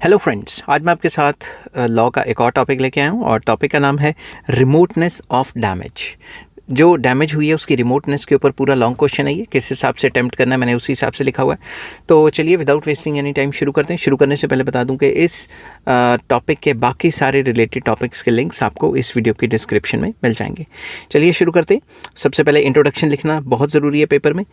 Hello friends, आज मैं आपके साथ लॉ का एक और टॉपिक लेके आया हूँ और टॉपिक का नाम है रिमोटनेस ऑफ डैमेज। जो डैमेज हुई है उसकी रिमोटनेस के ऊपर पूरा लॉन्ग क्वेश्चन है, ये किस हिसाब से अटेम्प्ट करना है मैंने उसी हिसाब से लिखा हुआ है। तो चलिए विदाउट वेस्टिंग एनी टाइम शुरू करते हैं। शुरू करने से पहले बता दूं कि इस टॉपिक के बाकी सारे रिलेटेड टॉपिक्स के लिंक्स आपको इस वीडियो की डिस्क्रिप्शन में मिल जाएंगे। चलिए शुरू करते हैं। सबसे पहले इंट्रोडक्शन लिखना बहुत ज़रूरी है पेपर में।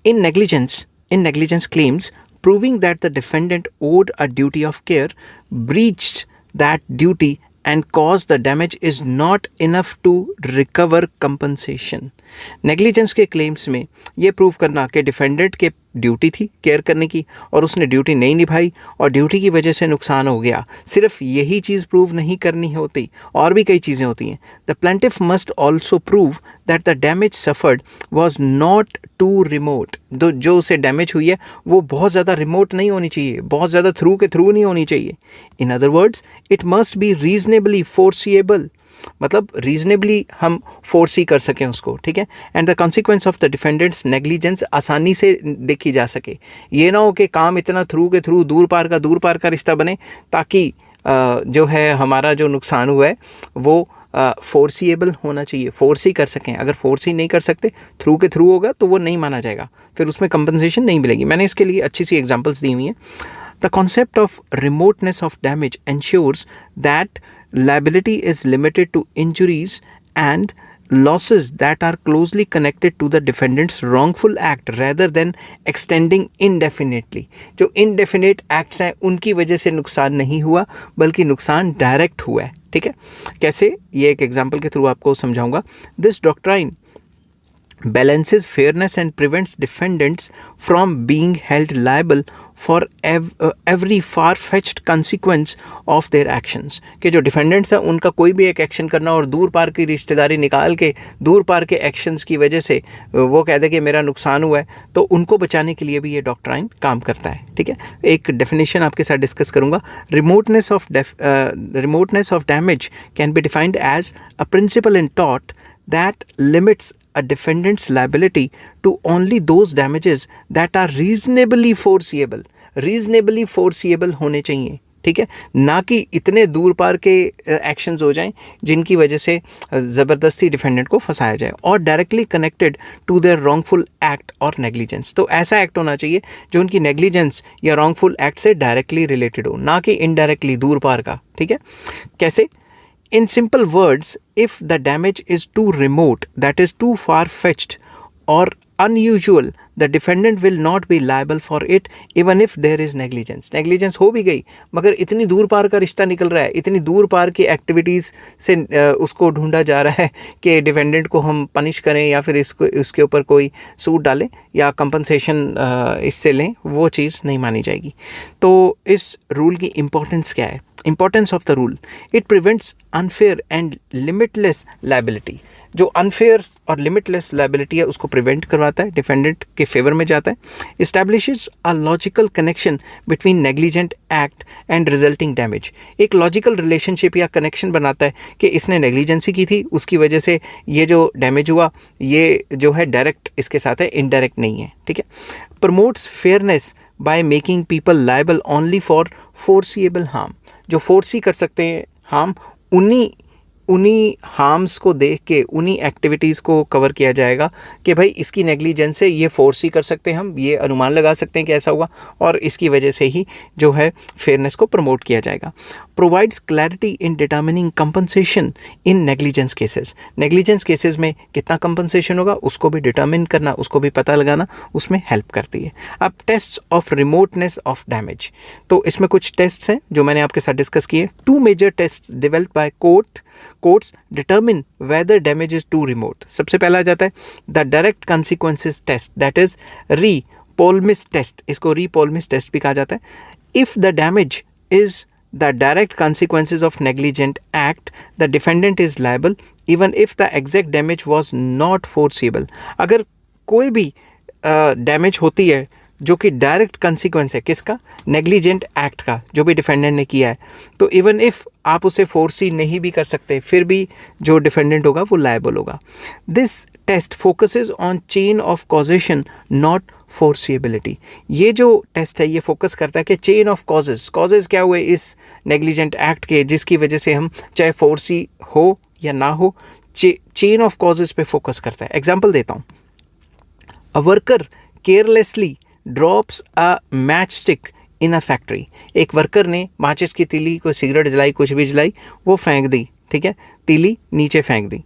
In negligence claims proving that the defendant owed a duty of care, breached that duty and caused the damage is not enough to recover compensation. Negligence के क्लेम्स में ये प्रूव करना कि डिफेंडेंट के ड्यूटी थी care करने की और उसने ड्यूटी नहीं निभाई और ड्यूटी की वजह से नुकसान हो गया, सिर्फ यही चीज़ प्रूव नहीं करनी होती, और भी कई चीज़ें होती हैं। The plaintiff must also prove that the damage suffered was not too remote. जो उसे डैमेज हुई है वो बहुत ज़्यादा रिमोट नहीं होनी चाहिए, बहुत ज़्यादा थ्रू के थ्रू नहीं होनी चाहिए। In other words it must be reasonably foreseeable, मतलब रीजनेबली हम फोर्स ही कर सकें उसको, ठीक है। And the consequence of the defendants negligence आसानी से देखी जा सके। ये ना हो कि काम इतना थ्रू के थ्रू दूर पार का रिश्ता बने ताकि जो है हमारा जो नुकसान हुआ है वो फोर्सिएबल होना चाहिए, फोर्स ही कर सकें। अगर फोर्स ही नहीं कर सकते, थ्रू के थ्रू होगा तो वो नहीं माना जाएगा, फिर उसमें कंपनसेशन नहीं मिलेगी। मैंने इसके लिए अच्छी सी एग्जांपल्स दी हुई हैं। The concept of remoteness of damage ensures that liability is limited to injuries and losses that are closely connected to the defendant's wrongful act rather than extending indefinitely. जो indefinite acts हैं उनकी वजह से नुकसान नहीं हुआ बल्कि नुकसान डायरेक्ट हुआ है, ठीक है। कैसे, ये एक एग्जांपल के थ्रू आपको समझाऊंगा। This doctrine balances fairness and prevents defendants from being held liable for every far-fetched consequence of their actions। कि जो डिफेंडेंट्स हैं उनका कोई भी एक एक्शन करना और दूर पार की रिश्तेदारी निकाल के दूर पार के एक्शंस की वजह से वो कह दे कि मेरा नुकसान हुआ है, तो उनको बचाने के लिए भी ये डॉक्ट्राइन काम करता है, ठीक है। एक डेफिनेशन आपके साथ डिस्कस करूंगा। Remoteness of damage can be defined as a principle in टॉट that limits a defendant's liability to only those damages that are reasonably foreseeable होने चाहिए, ठीक है। ना कि इतने दूर पार के एक्शंस हो जाएं जिनकी वजह से ज़बरदस्ती डिफेंडेंट को फंसाया जाए, और directly connected to their wrongful act और नेग्लिजेंस। तो ऐसा एक्ट होना चाहिए जो उनकी नेग्लिजेंस या रॉन्गफुल एक्ट से डायरेक्टली रिलेटेड हो, ना कि इनडायरेक्टली दूर पार का, ठीक है। कैसे? In simple words, if the damage is too remote, that is too far-fetched or unusual, the defendant will not be liable for it even if there is negligence. Negligence हो भी गई मगर इतनी दूर पार का रिश्ता निकल रहा है, इतनी दूर पार की एक्टिविटीज़ से उसको ढूंढा जा रहा है कि डिफेंडेंट को हम पनिश करें या फिर उसके ऊपर कोई सूट डालें या कंपनसेशन इससे लें, वो चीज़ नहीं मानी जाएगी। तो इस रूल की इम्पोर्टेंस क्या है? Importance of the rule: it prevents unfair and limitless liability. जो अनफेयर और लिमिटलेस लाइबिलिटी है उसको प्रिवेंट करवाता है, डिफेंडेंट के फेवर में जाता है। Establishes a logical connection between negligent act and resulting damage. एक लॉजिकल रिलेशनशिप या कनेक्शन बनाता है कि इसने नेग्लिजेंसी की थी, उसकी वजह से ये जो डैमेज हुआ ये जो है डायरेक्ट इसके साथ है, इनडायरेक्ट नहीं है, ठीक है। Promotes fairness by making people liable only for foreseeable harm. जो फोर्स ही कर सकते हैं हार्म, उन्हीं हार्म्स को देख के उन्हीं एक्टिविटीज़ को कवर किया जाएगा कि भाई इसकी नेग्लिजेंस से ये फोर्स ही कर सकते हैं, हम ये अनुमान लगा सकते हैं कि ऐसा हुआ, और इसकी वजह से ही जो है फेयरनेस को प्रमोट किया जाएगा। Provides clarity in determining compensation in negligence cases. Negligence cases में कितना कंपनसेशन होगा उसको भी डिटर्मिन करना, उसको भी पता लगाना उसमें हेल्प करती है। अब tests of remoteness of damage, तो इसमें कुछ टेस्ट्स हैं जो मैंने आपके साथ डिस्कस किए। 2 major tests developed by courts determine whether damage is too remote. सबसे पहला आ जाता है the direct consequences test, that is Re Polemis test. इसको री-पोलमिस टेस्ट भी कहा जाता है। If the damage is the direct consequences of negligent act, the defendant is liable even if the exact damage was not foreseeable. अगर कोई भी damage होती है जो कि डायरेक्ट कंसिक्वेंस है किसका, नेग्लिजेंट एक्ट का, जो भी डिफेंडेंट ने किया है। तो इवन इफ आप उसे फोर्सी नहीं भी कर सकते, फिर भी जो डिफेंडेंट होगा वो लायबल होगा। This test focuses on chain of causation not foreseeability. ये जो टेस्ट है ये फोकस करता है कि चेन ऑफ कॉजेज क्या हुए इस नेग्लिजेंट एक्ट के, जिसकी वजह से हम चाहे फोर्सी हो या ना हो, चेन ऑफ कॉजेज पे फोकस करता है। एग्जाम्पल देता हूँ, a worker carelessly drops a match stick in a factory. एक वर्कर ने माचिस की तीली, कोई सिगरेट जलाई, कुछ भी जलाई, वो फेंक दी, ठीक है, तीली नीचे फेंक दी।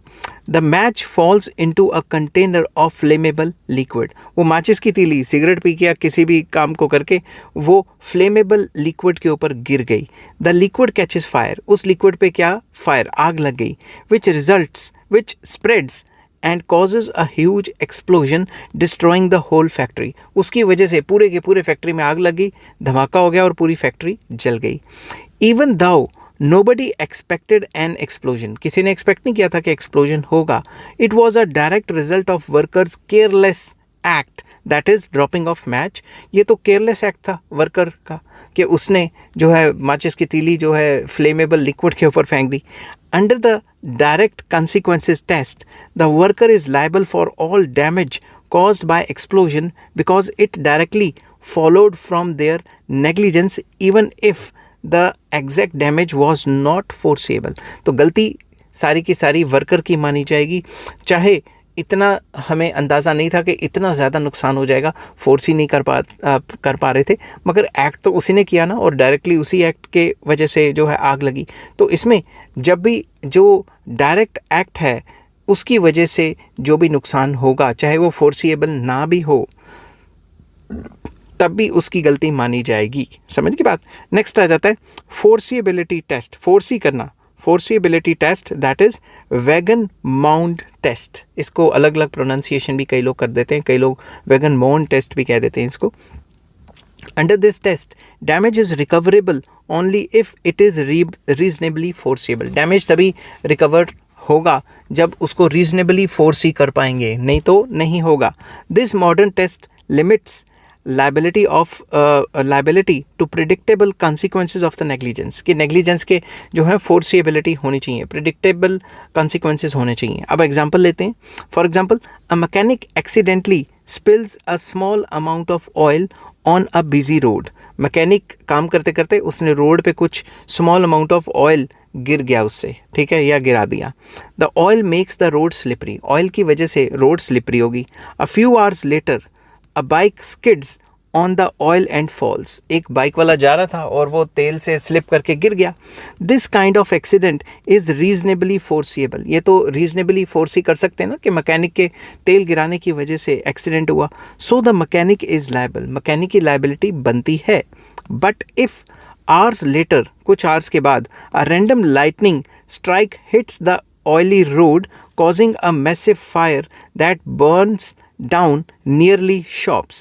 The match falls into a container of flammable liquid. वो माचिस की तीली सिगरेट पी के या किसी भी काम को करके वो फ्लेमेबल लिक्विड के ऊपर गिर गई। द लिक्विड कैचेस फायर, उस लिक्विड पे क्या, फायर, आग लग गई। Which spreads and causes a huge explosion destroying the whole factory. उसकी वजह से पूरे के पूरे फैक्ट्री में आग लगी, धमाका हो गया और पूरी फैक्ट्री जल गई। Even though nobody expected an explosion, किसी ने एक्सपेक्ट नहीं किया था कि एक्सप्लोजन होगा। It was a direct result of workers careless act, that is dropping of match. ये तो केयरलेस एक्ट था वर्कर का कि उसने जो है माचिस की तीली जो है फ्लेमेबल लिक्विड के ऊपर फेंक दी। Under the direct consequences test, the worker is liable for all damage caused by explosion because it directly followed from their negligence, even if the exact damage was not foreseeable. तो गलती सारी की सारी worker की मानी जाएगी, चाहे इतना हमें अंदाज़ा नहीं था कि इतना ज़्यादा नुकसान हो जाएगा, फोर्स ही नहीं कर पा रहे थे, मगर एक्ट तो उसी ने किया ना, और डायरेक्टली उसी एक्ट के वजह से जो है आग लगी। तो इसमें जब भी जो डायरेक्ट एक्ट है उसकी वजह से जो भी नुकसान होगा, चाहे वो फोर्सिएबल ना भी हो, तब भी उसकी गलती मानी जाएगी। समझ की बात। नेक्स्ट आ जाता है फोर्सिएबिलिटी टेस्ट, फोर्सी करना, foreseeability test, that is Wagon Mound test. इसको अलग अलग प्रोनाउंसिएशन भी कई लोग कर देते हैं, कई लोग वैगन माउंट टेस्ट भी कह देते हैं इसको। Under this test damage is recoverable only if it is reasonably foreseeable. Damage तभी रिकवर होगा जब उसको रीजनेबली फोर्स ही कर पाएंगे, नहीं तो नहीं होगा। This modern test limits liability to predictable consequences of the negligence, कि नेग्लिजेंस के जो है फोर्सिएबिलिटी होनी चाहिए, प्रिडिक्टेबल कॉन्सिक्वेंसेज होने चाहिए। अब एग्जांपल लेते हैं। For example, a mechanic accidentally spills a small amount of oil on a busy road. Mechanic काम करते करते उसने रोड पे कुछ स्मॉल अमाउंट ऑफ ऑयल गिर गया उससे, ठीक है, या गिरा दिया। The oil makes the road slippery, oil की वजह से रोड स्लिपरी होगी। A few hours later a bike skids on the oil and falls. एक बाइक वाला जा रहा था और वो तेल से स्लिप करके गिर गया। This kind of accident is reasonably foreseeable. ये तो रीजनेबली फोर्सी कर सकते हैं ना कि मैकेनिक के तेल गिराने की वजह से एक्सीडेंट हुआ। So the mechanic is liable, mechanic की लायबिलिटी बनती है। बट इफ आवर्स लेटर, कुछ आवर्स के बाद, a random lightning strike hits the oily road causing a massive fire that burns down nearly shops.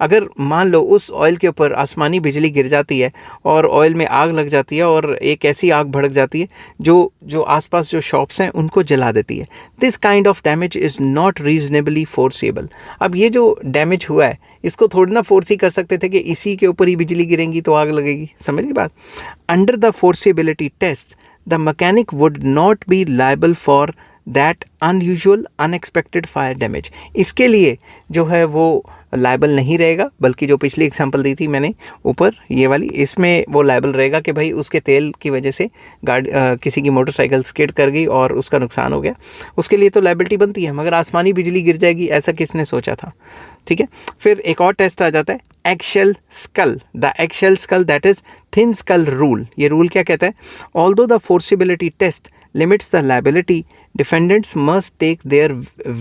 अगर मान लो उस ऑयल के ऊपर आसमानी बिजली गिर जाती है और ऑयल में आग लग जाती है और एक ऐसी आग भड़क जाती है जो आसपास जो शॉप्स हैं उनको जला देती है। This kind of damage is not reasonably forcible. अब ये जो डैमेज हुआ है इसको थोड़ी ना फोर्स ही कर सकते थे कि इसी के ऊपर ही बिजली गिरेंगी तो आग लगेगी। समझ गई बात। Under the foreseeability test the mechanic would not be liable for that unusual unexpected fire damage. इसके लिए जो है वो लायबल नहीं रहेगा, बल्कि जो पिछली एग्जांपल दी थी मैंने ऊपर ये वाली, इसमें वो लायबल रहेगा कि भाई उसके तेल की वजह से किसी की मोटरसाइकिल स्किड कर गई और उसका नुकसान हो गया, उसके लिए तो लायबिलिटी बनती है। मगर आसमानी बिजली गिर जाएगी ऐसा किसने सोचा था। ठीक है, फिर एक और टेस्ट आ जाता है eggshell skull, the eggshell skull that is thin skull rule. ये रूल क्या कहता है? Although the foreseeability test limits the liability, defendants must take their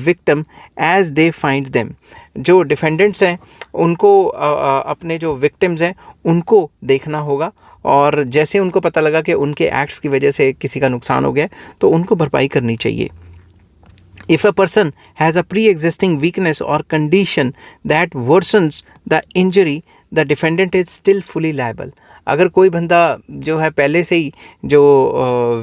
victim as they find them. जो defendants हैं उनको अपने जो victims हैं उनको देखना होगा, और जैसे उनको पता लगा कि उनके acts की वजह से किसी का नुकसान हो गया तो उनको भरपाई करनी चाहिए। If a person has a pre-existing weakness or condition that worsens the injury, the defendant is still fully liable. अगर कोई बंदा जो है पहले से ही जो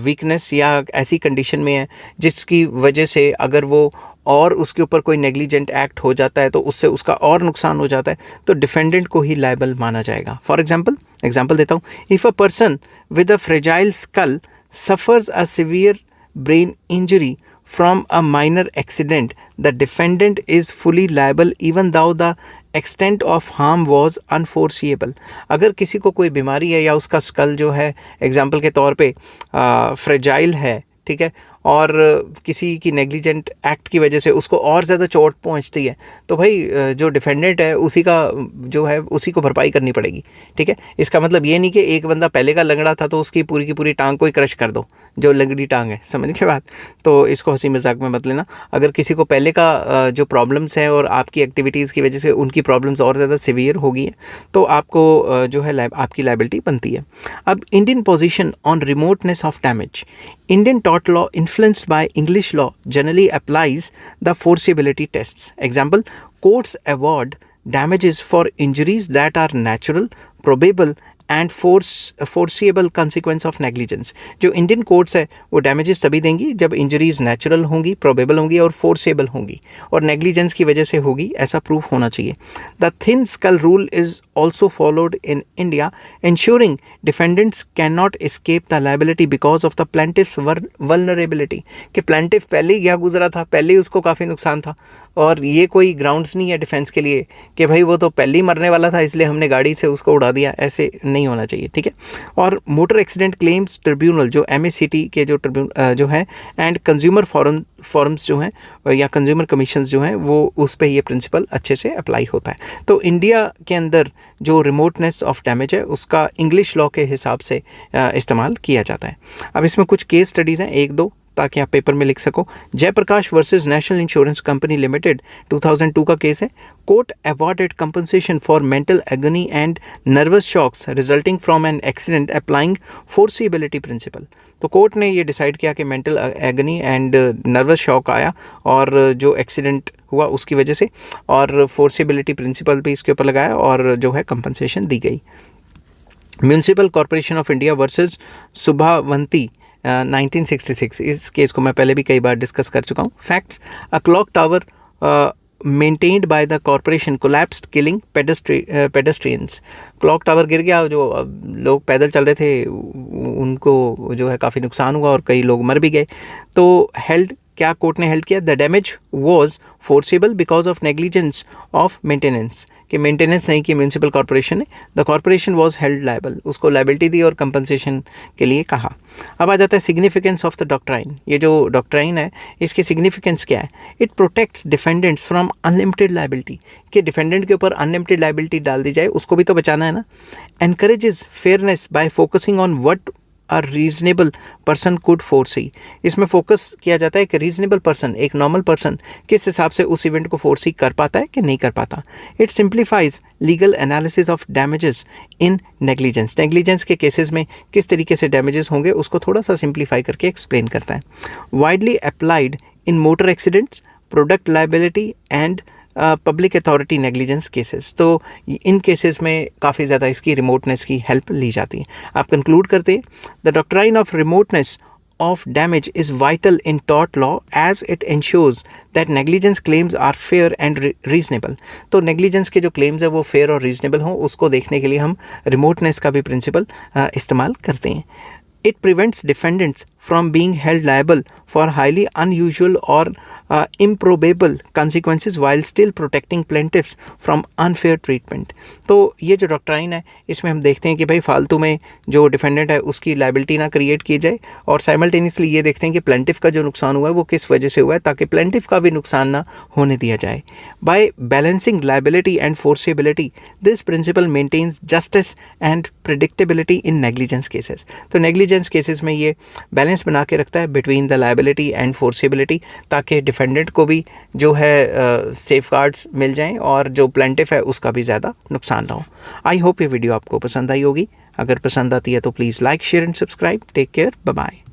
वीकनेस या ऐसी कंडीशन में है जिसकी वजह से अगर वो और उसके ऊपर कोई नेग्लिजेंट एक्ट हो जाता है तो उससे उसका और नुकसान हो जाता है, तो डिफेंडेंट को ही लायबल माना जाएगा। फॉर एग्जाम्पल देता हूँ, if a person with a fragile skull suffers a severe brain injury from a minor accident, the defendant is fully liable even though the extent of harm was unforeseeable। अगर किसी को कोई बीमारी है या उसका स्कल जो है एग्जाम्पल के तौर पे फ्रेजाइल है, ठीक है, और किसी की नेग्लिजेंट एक्ट की वजह से उसको और ज़्यादा चोट पहुंचती है, तो भाई जो डिफेंडेंट है उसी का जो है उसी को भरपाई करनी पड़ेगी, ठीक है। इसका मतलब ये नहीं कि एक बंदा पहले का लंगड़ा था तो उसकी पूरी की पूरी टांग को ही क्रश कर दो, जो लंगड़ी टांग है, समझ के बात। तो इसको हंसी मजाक में मत लेना। अगर किसी को पहले का जो प्रॉब्लम्स हैं और आपकी एक्टिविटीज़ की वजह से उनकी प्रॉब्लम्स और ज़्यादा सीवियर हो गई हैं, तो आपको जो है आपकी लायबिलिटी बनती है। अब Indian position on remoteness of damage. Indian tort law influenced by English law generally applies the forcibility tests. Example, courts award damages for injuries that are natural, probable and foreseeable consequence of negligence. जो Indian courts है वो damages तभी देंगी जब injuries natural होंगी, probable होंगी और forcible होंगी, और नेग्लिजेंस की वजह से होगी ऐसा प्रूफ होना चाहिए। The thin skull rule is also followed in India, ensuring defendants can not escape the liability because of the plaintiff's vulnerability. कि प्लेंटिफ पहले ही गया गुजरा था, पहले ही उसको काफ़ी नुकसान था, और ये कोई ग्राउंड्स नहीं है डिफेंस के लिए कि भाई वो तो पहले ही मरने वाला था इसलिए हमने गाड़ी से उसको उड़ा दिया, ऐसे नहीं होना चाहिए, ठीक है। और मोटर एक्सीडेंट क्लेम्स ट्रिब्यूनल जो MACT के जो है एंड कंज्यूमर फॉरम्स जो हैं या कंज्यूमर कमीशंस जो हैं, वो उस पर ये प्रिंसिपल अच्छे से अप्लाई होता है। तो इंडिया के अंदर जो रिमोटनेस ऑफ डैमेज है उसका इंग्लिश लॉ के हिसाब से इस्तेमाल किया जाता है। अब इसमें कुछ केस स्टडीज़ हैं, एक दो, ताकि आप पेपर में लिख सको। Jayaprakash versus National Insurance Company Limited 2002 का केस है। Court awarded compensation for mental agony and nervous shocks resulting from an accident applying foreseeability principle. तो कोर्ट ने ये डिसाइड किया कि mental agony and nervous shock आया और जो एक्सीडेंट हुआ उसकी वजह से, और फोर्सिबिलिटी प्रिंसिपल भी इसके ऊपर लगाया और जो है कंपनसेशन दी गई। Municipal corporation of India versus Subhavanti 1966, इस केस को मैं पहले भी कई बार डिस्कस कर चुका हूँ। Facts, a clock tower maintained by the corporation collapsed killing pedestrians. Clock tower गिर गया, जो लोग पैदल चल रहे थे उनको जो है काफ़ी नुकसान हुआ और कई लोग मर भी गए। तो हेल्ड, क्या कोर्ट ने हेल्ड किया, the damage was forcible because of negligence of maintenance, कि मेंटेनेंस नहीं की म्यूनिसिपल कॉर्पोरेशन ने, the corporation was held liable, उसको लायबिलिटी दी और कंपनसेशन के लिए कहा। अब आ जाता है सिग्निफिकेंस ऑफ द डॉक्ट्राइन। ये जो डॉक्ट्राइन है इसकी सिग्निफिकेंस क्या है, it protects defendants from unlimited liability, कि डिफेंडेंट के ऊपर अनलिमिटेड लायबिलिटी डाल दी जाए, उसको भी तो बचाना है ना। Encourages fairness bye focusing on what a reasonable person could foresee. इसमें फोकस किया जाता है कि रीजनेबल पर्सन, एक नॉर्मल पर्सन किस हिसाब से उस इवेंट को फोरसी कर पाता है कि नहीं कर पाता। It simplifies legal analysis of damages in negligence. Negligence के केसेस में किस तरीके से डैमेजेस होंगे उसको थोड़ा सा सिंप्लीफाई करके एक्सप्लेन करता है। Widely applied in motor accidents, product liability and public authority negligence cases. तो इन केसेस में काफ़ी ज़्यादा इसकी रिमोटनेस की हेल्प ली जाती है। आप कंक्लूड करते हैं, the doctrine of remoteness of damage is vital in tort law as it ensures that negligence claims are fair and reasonable। तो negligence के जो claims है वो fair और reasonable हों, उसको देखने के लिए हम remoteness का भी principle इस्तेमाल करते हैं। It prevents defendants from being held liable for highly unusual or improbable consequences while still protecting plaintiffs from unfair treatment। तो ये जो डॉक्ट्राइन है इसमें हम देखते हैं कि भाई फालतू में जो डिफेंडेंट है उसकी लायबिलिटी ना क्रिएट की जाए, और साइमल्टेनियसली ये देखते हैं कि प्लेंटिफ का जो नुकसान हुआ है वो किस वजह से हुआ है, ताकि प्लेंटिफ का भी नुकसान ना होने दिया जाए। By balancing liability and foreseeability, this principle maintains justice and predictability in negligence cases. तो नेग्लिजेंस केसेस में ये बैलेंस बना के रखता है between the liability and foreseeability, ताकि डिफेंडेंट को भी जो है सेफगार्ड्स मिल जाएं और जो प्लेंटिफ है उसका भी ज़्यादा नुकसान ना हो। आई होप ये वीडियो आपको पसंद आई होगी। अगर पसंद आती है तो please like, share and subscribe. Take care, bye bye.